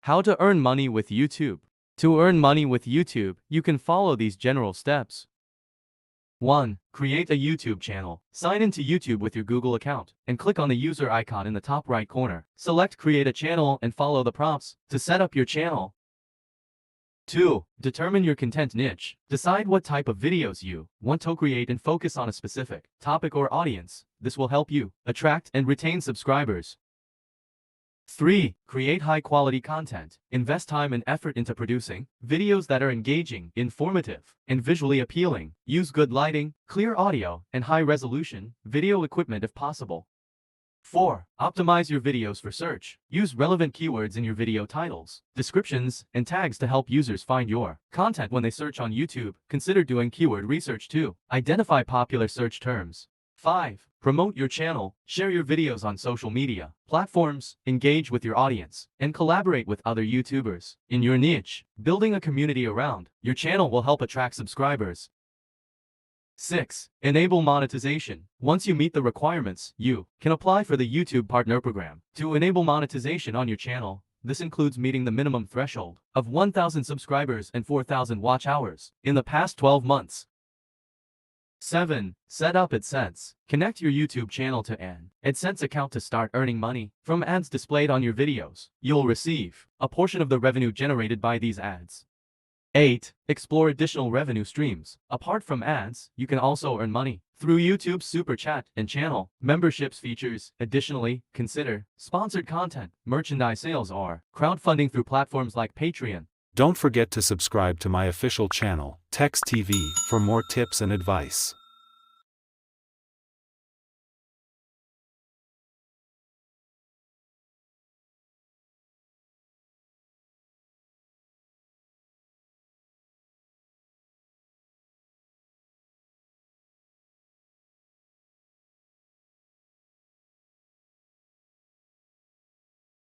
How to earn money with YouTube. To earn money with YouTube, you can follow these general steps. 1. Create a YouTube channel. Sign into YouTube with your Google account and click on the user icon in the top right corner. Select Create a Channel and follow the prompts to set up your channel. 2. Determine your content niche. Decide what type of videos you want to create and focus on a specific topic or audience. This will help you attract and retain subscribers. 3. Create high-quality content. Invest time and effort into producing videos that are engaging, informative, and visually appealing. Use good lighting, clear audio, and high-resolution video equipment if possible. 4. Optimize your videos for search. Use relevant keywords in your video titles, descriptions, and tags to help users find your content when they search on YouTube. Consider doing keyword research to identify popular search terms. 5. Promote your channel. Share your videos on social media platforms, engage with your audience, and collaborate with other YouTubers in your niche. Building a community around your channel will help attract subscribers. 6. Enable monetization. Once you meet the requirements, you can apply for the YouTube Partner Program to enable monetization on your channel. This includes meeting the minimum threshold of 1,000 subscribers and 4,000 watch hours in the past 12 months. 7. Set up AdSense. Connect your YouTube channel to an AdSense account to start earning money from ads displayed on your videos. You'll receive a portion of the revenue generated by these ads. 8. Explore additional revenue streams. Apart from ads, you can also earn money through YouTube's Super Chat and channel memberships features. Additionally, consider sponsored content, merchandise sales, or crowdfunding through platforms like Patreon. Don't forget to subscribe to my official channel, Text TV, for more tips and advice.